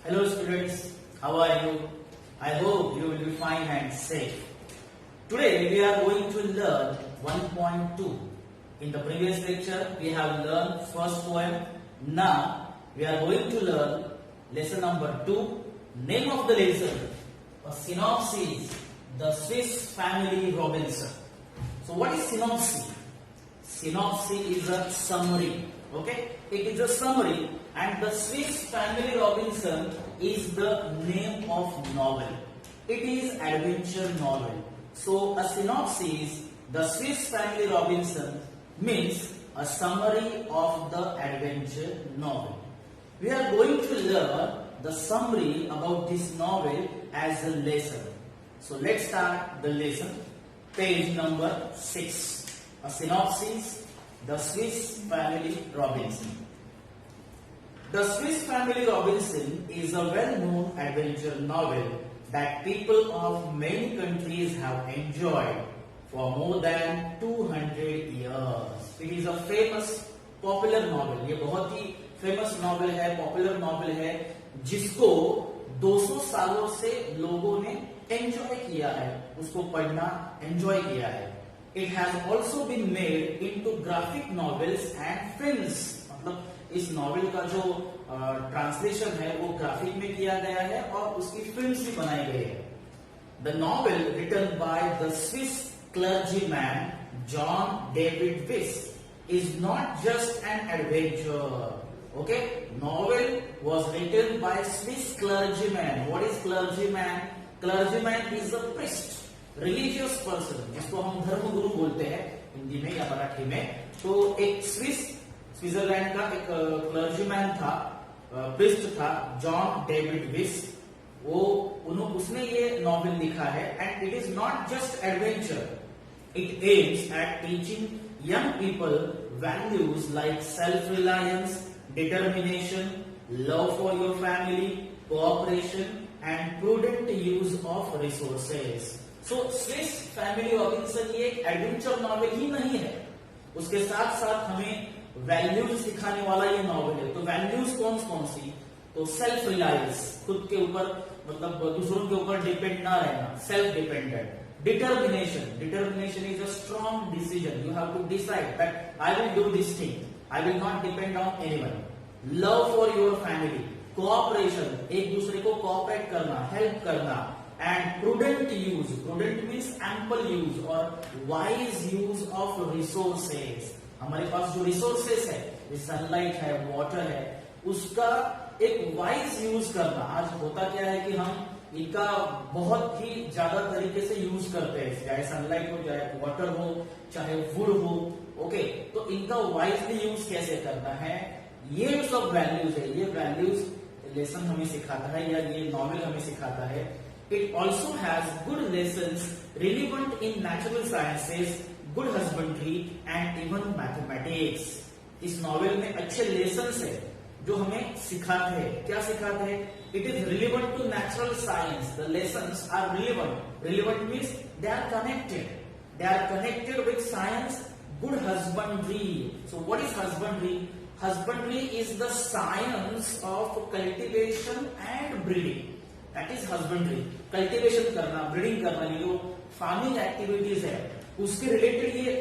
Hello students, how are you? I hope you will be fine and safe. Today we are going to learn 1.2. In the previous lecture we have learned first poem. Now we are going to learn lesson number 2. Name of the lesson, a synopsis, the Swiss Family Robinson. So what is synopsis? Synopsis is a summary. Okay, it is a summary, and the Swiss Family Robinson is the name of novel. It is adventure novel. So a synopsis, the Swiss Family Robinson, means a summary of the adventure novel. We are going to learn the summary about this novel as a lesson. So let's start the lesson. Page number 6. A synopsis, the Swiss Family Robinson. The Swiss Family Robinson is a well-known adventure novel that people of many countries have enjoyed for more than 200 years. It is a famous, popular novel. ये बहुत ही famous novel है, popular novel है, जिसको 200 सालों से लोगों ने enjoy किया है, उसको पढ़ना enjoy किया है. It has also been made into graphic novels and films. मतलब इस नॉवेल का जो ट्रांसलेशन है वो ग्राफिक में किया गया है और उसकी फिल्म्स भी बनाई गई है. The novel written by the Swiss clergyman John David Wyss is not just an adventure. Okay, novel was written by Swiss clergyman. What is clergyman? Clergyman is a priest. Religious person, जिसको हम धर्मगुरु बोलते हैं हिंदी में या मराठी में. तो एक स्विट्जरलैंड का एक क्लर्जीमैन था, प्रिस्ट था, जॉन डेविड विस. उसने ये नॉवेल लिखा है. And it is not just adventure, it aims at teaching young people values like self reliance, determination, love for your family, cooperation and prudent use of resources. So Swiss family Robinson ये एक adventure novel ही नहीं है, उसके साथ साथ हमें values सिखाने वाला ये नॉवेल है. तो वैल्यूज कौन कौन सी? तो सेल्फ रिलायंस, खुद के ऊपर मतलब दूसरों के ऊपर डिपेंड ना रहना, self dependent. Determination is a strong decision. You have to decide that I will do this thing, I will not depend on anyone. Love for your family, cooperation, एक दूसरे को कोऑपरेट करना, हेल्प करना. And prudent means ample use or wise use of resources. हमारे पास जो resources है, sunlight है, water है, उसका एक वाइज यूज करना. आज होता क्या है कि हम इनका बहुत ही ज्यादा तरीके से यूज करते हैं, चाहे सनलाइट हो, चाहे वाटर हो, चाहे वुड हो. ओके, तो इनका वाइजली यूज कैसे करना है, ये सब वैल्यूज है. ये वैल्यूज लेसन हमें सिखाता है या ये नॉवेल हमें सिखाता है. It also has good lessons relevant in natural sciences, good husbandry and even mathematics. इस नॉवेल में अच्छे लेसन्स है जो हमें सिखाते हैं. क्या सिखाते हैं? It is relevant to natural science. The lessons are relevant. Relevant means they are connected. They are connected with science. Good husbandry. So what is husbandry? Husbandry is the science of cultivation and breeding. That is husbandry. Cultivation करना, breeding करना, ये जो farming activities है उसके related ये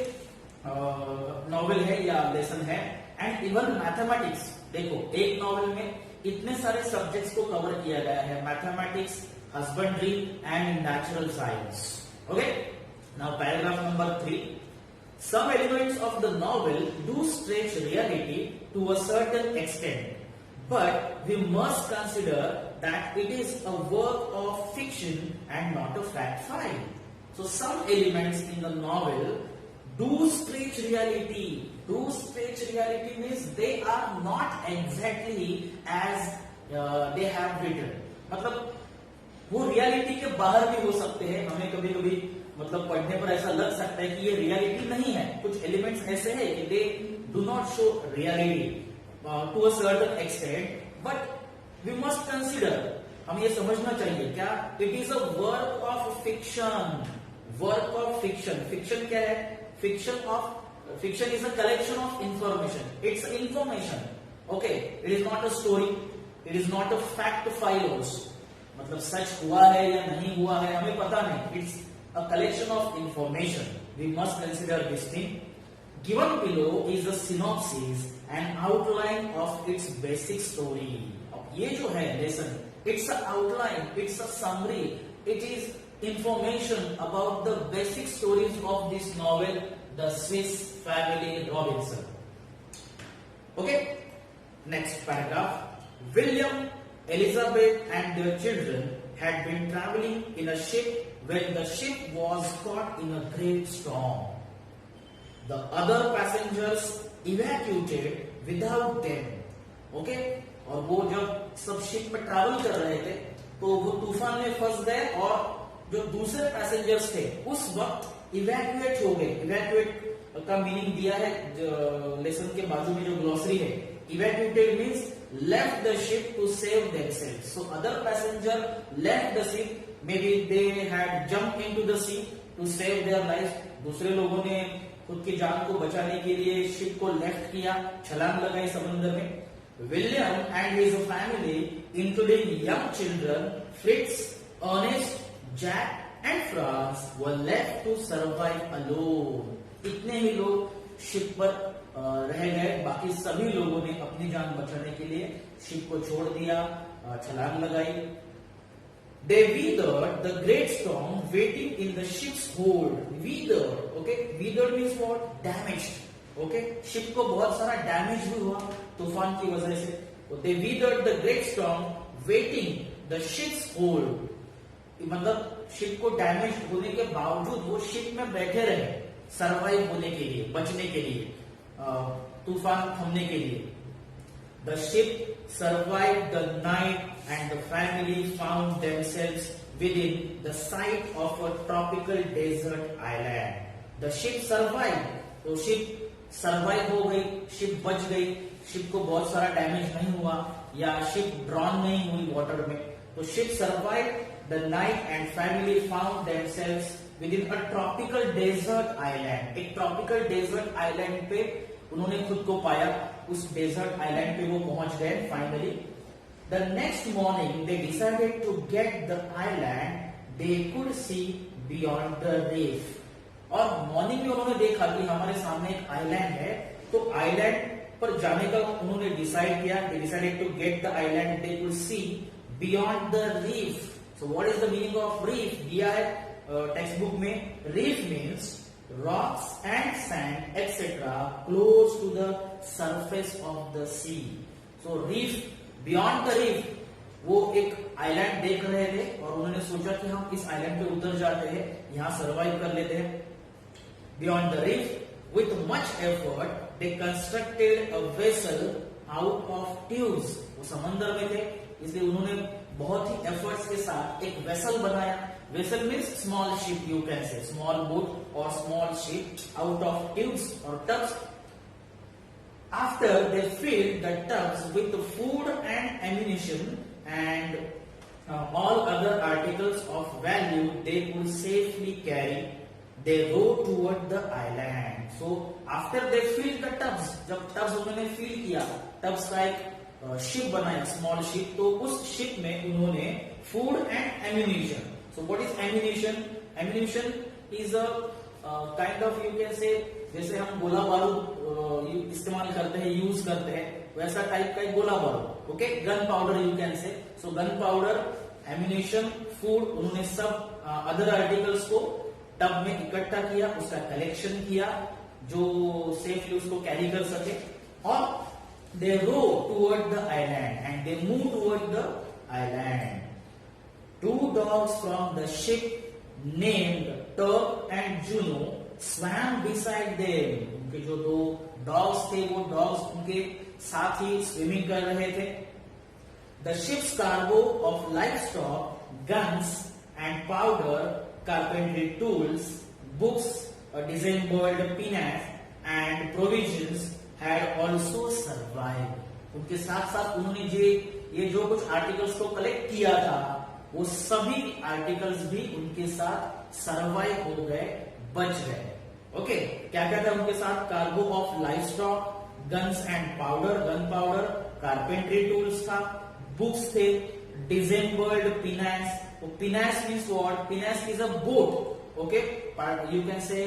novel है या lesson है. And even mathematics. देखो, एक नॉवेल में इतने सारे सब्जेक्ट्स को कवर किया गया है, mathematics, husbandry and natural science. Okay, now paragraph number 3. Some elements of the novel do stretch reality to a certain extent, but we must consider that it is a work of fiction and not a fact file. So some elements in the novel do stretch reality. Do stretch reality means they are not exactly as they have written. मतलब वो reality के बाहर भी हो सकते हैं. हमें कभी कभी मतलब पढ़ने पर ऐसा लग सकता है कि ये रियलिटी नहीं है. कुछ एलिमेंट्स ऐसे हैं कि they do not show reality to a certain extent, but we must consider, हमें ये समझना चाहिए क्या, it is a work of fiction. Work of fiction. Fiction क्या है? Fiction is a collection of information. It's information. Okay, it is not a story. It is not a fact file also, मतलब सच हुआ है या नहीं हुआ है हमें पता नहीं, it's a collection of information, we must consider this thing. Given below is a synopsis and outline of its basic story. अब ये जो है lesson, it's a outline, it's a summary, it is information about the basic stories of this novel, The Swiss Family Robinson. Okay, next paragraph. William, Elizabeth and their children had been traveling in a ship when the ship was caught in a great storm. The other passengers evacuated without them. Okay, और वो जब सब ship में travel कर रहे थे तो वो तूफान में फंस गए और जो दूसरे पैसेंजर्स थे उस वक्त इवैक्यूएट हो गए. इवैक्यूएट का मीनिंग दिया है लेसन के बाजू में जो ग्लॉसरी है. Evacuated means left the ship to save themselves. So other passenger left the ship, maybe they had jump into the sea to save their life. दूसरे लोगों ने खुद की जान को बचाने के लिए शिप को लेफ्ट किया, छलांग लगाई समुद्र में. William and his family including young children Fritz, Ernest, Jack and Franz were left to survive alone. इतने ही लोग शिप पर रह गए, बाकी सभी लोगों ने अपनी जान बचाने के लिए शिप को छोड़ दिया, छलांग लगाई. They weathered the great storm waiting in the ship's hold. Weathered, okay? Weathered means what? Damaged. Okay? Ship को बहुत सारा डैमेज भी हुआ तूफान की वजह से. They weathered the great storm waiting the ship's hold. मतलब शिप को डैमेज होने के बावजूद वो शिप में बैठे रहे सरवाइव होने के लिए, बचने के लिए, तूफान थमने के लिए. The ship survived the night and the family found themselves within the sight of a tropical desert island. The ship survived. तो शिप सरवाइव हो गई, शिप बच गई, शिप को बहुत सारा डैमेज नहीं हुआ या शिप ड्रॉन नहीं हुई वाटर में. तो ship survive the night and family found themselves within a tropical desert island. एक tropical desert island पे उन्होंने खुद को पाया. उस desert island पे वो पहुंच गए finally. The next morning they decided to get the island they could see beyond the reef. और मॉर्निंग में उन्होंने देखा कि हमारे सामने एक आइलैंड है, तो आइलैंड पर जाने का उन्होंने डिसाइड किया. They decided to get the island they could see beyond the reef. So what is the meaning of reef? दिया है टेक्स्ट बुक में. Reef means rocks and sand etc. close to the surface of the sea. So reef, beyond the reef, वो एक island देख रहे थे और उन्होंने सोचा कि हम इस आइलैंड पे उतर जाते हैं, यहाँ सरवाइव कर लेते हैं. Beyond the reef, with much effort, they constructed a vessel out of tubes. वो समंदर में थे, इसलिए उन्होंने बहुत ही एफर्ट्स के साथ एक वेसल बनाया. Vessel means small ship, you can say small boat और small ship out of tubes और tubs. After they filled the tubs with food and ammunition and all other articles of value they could safely carry, they rode toward the island. So after they filled the tubs, जब tubs उन्होंने fill किया, tubs का एक ship बनाया, small ship, तो उस ship में उन्होंने food and ammunition. So what is ammunition? Ammunition is a kind of, you can से, जैसे हम गोला बारूद इस्तेमाल करते हैं, यूज करते हैं, वैसा टाइप का एक गोला बारूद. Okay, gun powder you can से. सो गन पाउडर, एम्यूनिशन, फूड, उन्होंने सब अदर आर्टिकल्स को टब में इकट्ठा किया, उसका कलेक्शन किया जो सेफली उसको कैरी कर सके. और they rowed toward the island and they moved toward the island. Two dogs from the ship named Turk and Juno swam beside them. उनके जो दो डॉग्स थे वो डॉग्स उनके साथ ही स्विमिंग कर रहे थे. The ship's cargo of livestock, guns and powder, carpentry tools, books, a disemboweled peanuts and provisions had also survived. उनके साथ साथ उन्होंने ये जो कुछ आर्टिकल्स को कलेक्ट किया था वो सभी आर्टिकल्स भी उनके साथ सरवाइव हो गए, बच गए. ओके, क्या क्या था उनके साथ? Cargo of livestock, guns and powder, gunpowder, carpentry tools था, बुक्स थे, dismembered pinnace. Pinnace means what? Pinnace is a boat. Okay, you can say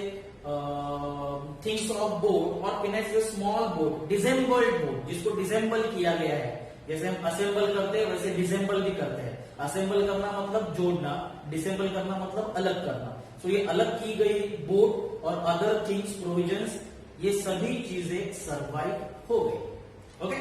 things of boat, और pinnace is a small boat, disassembled boat, जिसको disassemble किया गया है. जैसे हम assemble करते हैं वैसे डिसेंबल भी करते हैं. असेंबल करना मतलब जोड़ना, डिसेंबल करना मतलब अलग करना. सो ये अलग की गई बोट और अदर थिंग्स, प्रोविजंस, ये सभी चीजें सर्वाइव हो गई. Okay,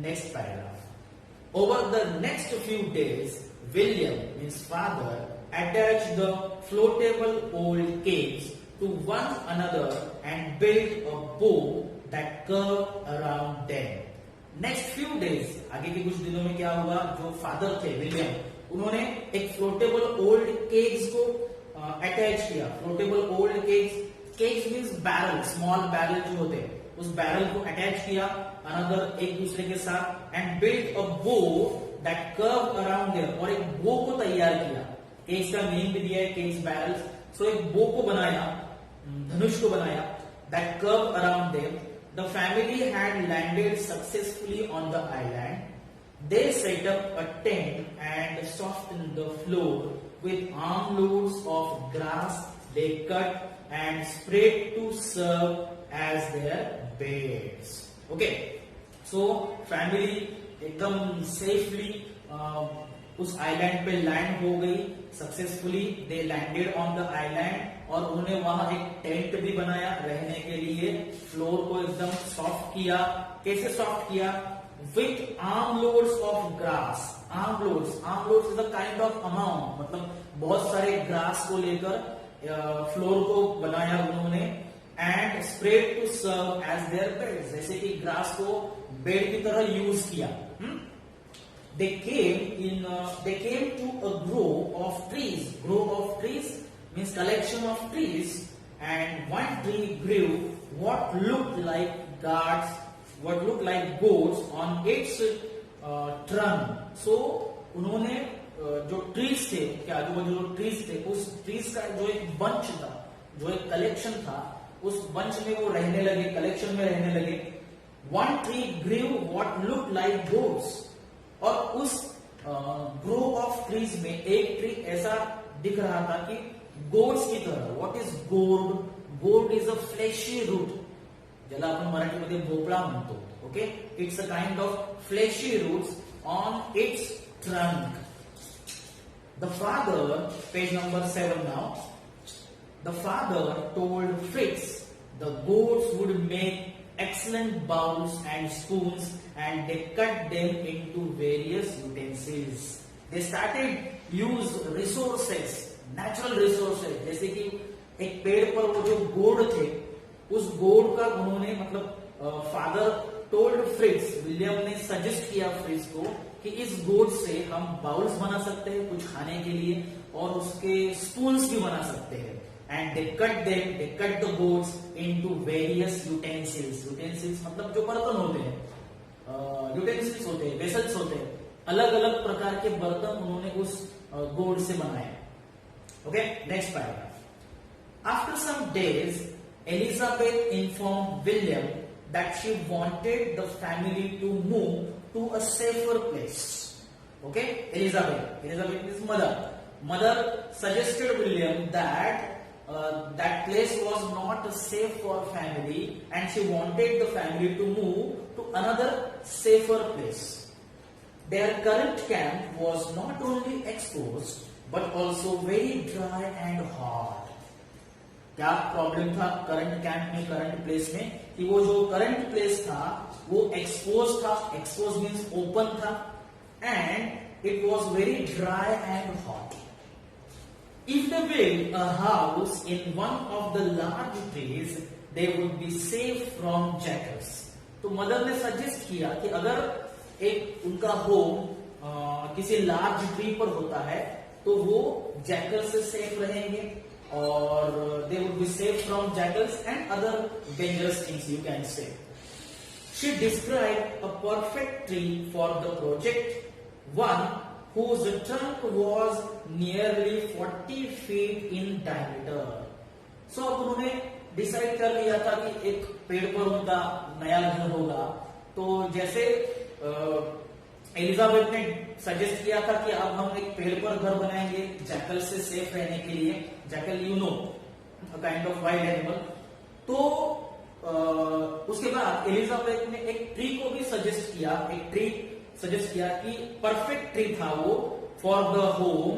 next paragraph. Over the next few days William, his father, attached the floatable old kegs to one another and built a bow that curved around them. Next few days, आगे के कुछ दिनों में क्या हुआ? जो फादर थे William, उन्होंने एक फ्लोटेबल ओल्ड केग्स को अटैच किया. Floatable old kegs means barrel, small barrel जो होते हैं, उस बैरल को अटैच किया अनदर एक दूसरे के साथ, एंड बिल्ट अ बो दैट कर्व अराउंड देयर, और एक बो को तैयार किया. केग्स का नेम भी दिया है, केग्स बैरल्स. सो एक बो को बनाया, धनुष को बनाया, that curve around there. The family had landed successfully on the island. They set up a tent and softened the floor with armloads of grass they cut and spread to serve as their beds. Okay, so family एकदम safely उस island पे land हो गई. Successfully they landed on the island, और उन्होंने वहां एक tent भी बनाया रहने के लिए. फ्लोर को एकदम सॉफ्ट किया. कैसे सॉफ्ट किया? With armloads of grass. Armloads is a kind of amount, मतलब बहुत सारे ग्रास को लेकर फ्लोर को बनाया उन्होंने. And spread to serve as their bed, जैसे कि ग्रास को बेड की तरह यूज किया. They came to a grove of trees. Grove of trees means collection of trees, and one tree grew what looked like goats on its trunk. So उन्होंने जो trees थे, क्या जो ट्रीज थे, उस ट्रीज का जो एक बंच था, जो एक कलेक्शन था, उस बंच में वो रहने लगे, कलेक्शन में रहने लगे. One tree grew what looked like goats, और उस ग्रोव ऑफ ट्रीज में एक ट्री ऐसा दिख रहा था कि गोड्स की तरह. व्हाट इज गोड? गोड इज अ फ्लेशी रूट, ज्याला आपण मराठीमध्ये भोपळा म्हणतो. Okay, it's a kind of fleshy roots on its trunk. The father, page number 7 now. The father told Fritz the goats would make excellent bowls and spoons, and they cut them into various utensils. They started use resources, natural resources, जैसे कि एक पेड़ पर वो जो गोड थे, उस गोड का उन्होंने, मतलब फादर टोल्ड फ्रिट्स, विलियम ने सजेस्ट किया फ्रिट्स को कि इस गोड से हम बाउल्स बना सकते हैं कुछ खाने के लिए, और उसके स्पून्स भी बना सकते हैं. And they cut the goats into various utensils. Utensils मतलब जो बर्तन होते हैं, utensils होते हैं, vessels होते हैं, अलग अलग प्रकार के बर्तन उन्होंने उस गोड से बनाए. Okay, next paragraph. After some days, Elizabeth informed William that she wanted the family to move to a safer place. Okay, Elizabeth is mother. Mother suggested William that that place was not safe for family, and she wanted the family to move to another safer place. Their current camp was not only exposed but also very dry and hot. क्या problem था current camp में, current place में? कि वो जो current place था वो expose था. एक्सपोज मीन्स ओपन था, and it was very dry and hot. If they build a house in one of the large trees, they would be safe from jackals. तो mother ने suggest किया कि अगर एक उनका होम किसी लार्ज ट्री पर होता है तो वो जैकल से सेफ रहेंगे, और they would be safe from jackals and other dangerous things, you can से. She described a perfect tree for the project, one whose trunk was nearly 40 feet in diameter. So अब उन्होंने decide कर लिया था कि एक पेड़ पर उनका नया घर होगा, तो जैसे एलिजाबेथ ने सजेस्ट किया था कि अब हम एक पेड़ पर घर बनाएंगे जैकल से सेफ रहने के लिए। Jackal you know kind of wild animal. तो उसके बाद एलिजाबेथ ने एक ट्री को भी सजेस्ट किया, कि परफेक्ट ट्री था वो for the home,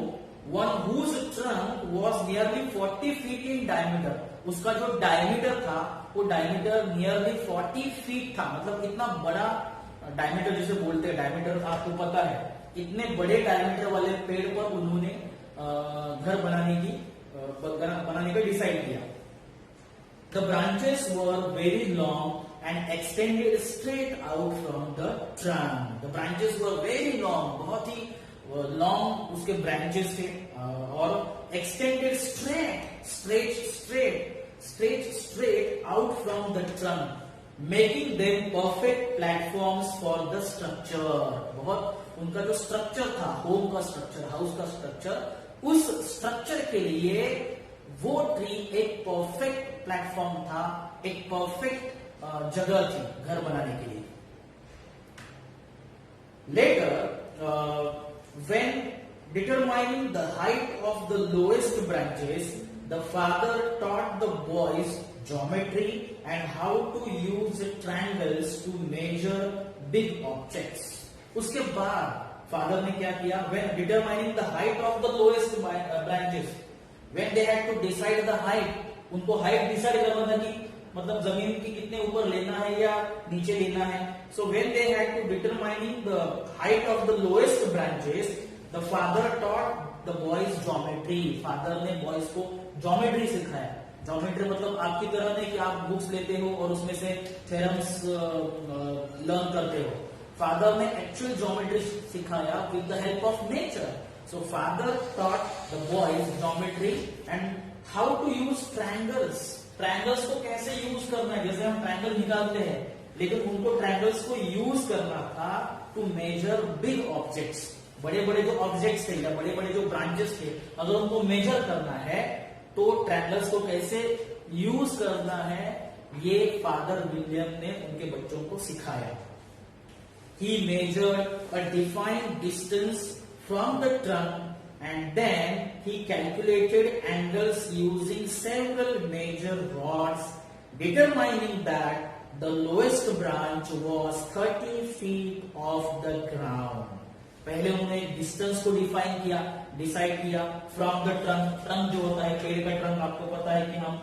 one whose trunk was nearly 40 feet in diameter. उसका जो डायमीटर था वो डायमीटर नियरली 40 फीट था, मतलब इतना बड़ा डायमीटर जिसे बोलते हैं, डायमीटर आपको पता है, इतने बड़े डायमीटर वाले पेड़ पर उन्होंने घर बनाने का डिसाइड किया। The branches were very long and extended straight out from the trunk. The branches were very long, बहुत ही long उसके branches थे और extended straight out from the trunk, making them perfect platforms for the structure. बहुत उनका जो structure था, home का structure, house का स्ट्रक्चर, उस स्ट्रक्चर के लिए वो ट्री एक परफेक्ट प्लेटफॉर्म था, एक परफेक्ट जगह थी घर बनाने के लिए। Later when determining the height of the lowest branches, the father taught the boys geometry and how to use triangles to measure big objects. उसके बाद फादर ने क्या किया? When determining the height of the lowest branches, when they had to decide the height, उनको height decide करना था कि मतलब जमीन की कितने ऊपर लेना है या नीचे लेना है। So when they had to determining the height of the lowest branches, the father taught the boys geometry. Father ने बॉयज को ज्योमेट्री सिखाया। ज्योमेट्री मतलब आपकी तरह नहीं कि आप बुक्स लेते हो और उसमें से थ्योरम्स लर्न करते हो। फादर ने एक्चुअल ज्योमेट्री सिखाया with the help of nature. So father taught the boys geometry and how to use triangles. Triangles को कैसे यूज करना है, जैसे हम ट्रायंगल निकालते हैं, लेकिन उनको ट्रायंगल्स को यूज करना था टू मेजर बिग ऑब्जेक्ट्स। बड़े बड़े जो ऑब्जेक्ट्स थे या बड़े बड़े जो ब्रांचेस थे, अगर उनको मेजर करना है तो ट्रायंगल्स को कैसे यूज करना है, ये फादर विलियम ने उनके बच्चों को सिखाया। He measured a defined distance from the trunk and then he calculated angles using several major rods, determining that the lowest branch was 30 feet off the ground. पहले उन्होंने डिस्टेंस को डिसाइड किया from the trunk. Trunk जो होता है पेड़ का trunk, आपको पता है कि हम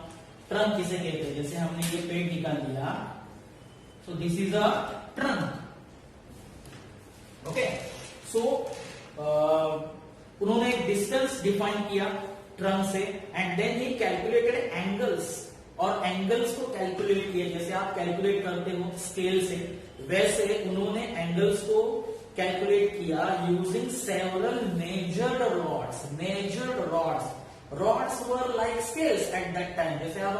ट्रंक किसे कहते हैं। जैसे हमने ये पेड़ निकाल लिया, so this is a trunk. Okay, so उन्होंने डिस्टेंस डिफाइन किया ट्रंक से and then he calculated angles, और एंगल्स को कैलकुलेट किया जैसे आप कैलकुलेट करते हो स्केल से, वैसे उन्होंने एंगल्स को कैलकुलेट किया using several measured rods. Rods were like scales at that time. जैसे आप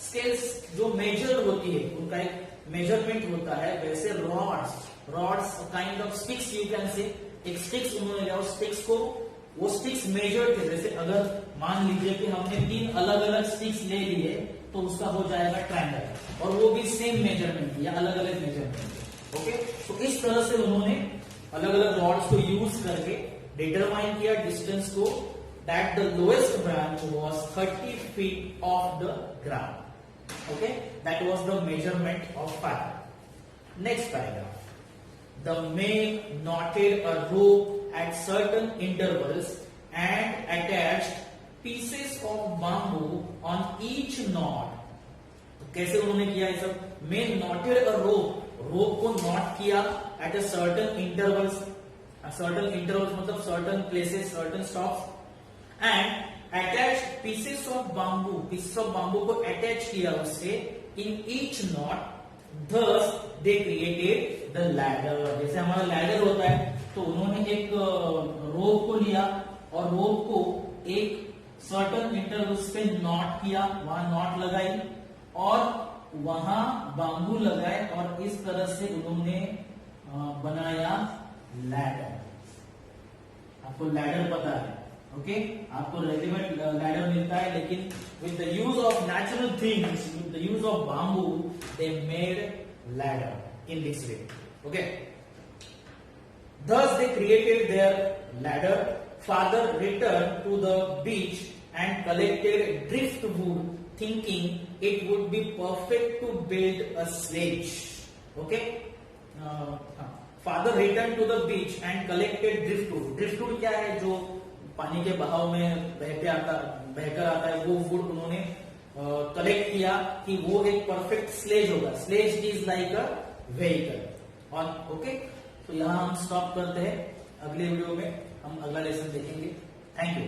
स्केल्स जो मेजर होती है उनका एक मेजरमेंट होता है, वैसे rods kind of sticks you can से। एक स्टिक्स उन्होंने लिया, उस स्टिक्स को, वो स्टिक्स मेजर थे। जैसे अगर मान लीजिए कि हमने 3 अलग अलग स्टिक्स ले लिए तो उसका हो जाएगा ट्रायंगल, और वो भी सेम मेजरमेंट या अलग अलग मेजरमेंट। ओके, तो इस तरह से उन्होंने अलग अलग रॉड्स को यूज करके डिटरमाइन किया डिस्टेंस को, that the lowest branch was 30 feet of the ground. Okay, that was the measurement of father. Next paragraph, the man knotted a rope at certain intervals and attached pieces of bamboo on each knot. तो कैसे उन्होंने किया ये सब? man knotted a rope को not किया at a certain intervals मतलब certain places, certain stops, and attached pieces of bamboo को attach किया उससे in each knot. Thus they created the ladder. जैसे हमारा लैडर होता है, तो उन्होंने एक रोप को लिया और रोप को एक सर्टन इंटरवल्स पे नॉट किया, वहां नॉट लगाई और वहां बांबू लगाए, और इस तरह से उन्होंने बनाया लैडर। आपको लैडर पता है, ओके, आपको रेडीमेड लैडर मिलता है, लेकिन with the use of natural things, with the use of bamboo, they made ladder in this way. Okay, Thus they created their ladder. Father returned to the beach and collected driftwood, thinking it would be perfect to build a sledge. Okay. Father returned to the beach and collected driftwood. Driftwood क्या है? जो पानी के बहाव में बहकर आता है, वो वुड उन्होंने कलेक्ट किया कि वो एक परफेक्ट स्लेज होगा. Sledge is like a vehicle. और ओके, तो यहाँ हम स्टॉप करते हैं. अगले वीडियो में हम अगला लेसन देखेंगे. Thank you.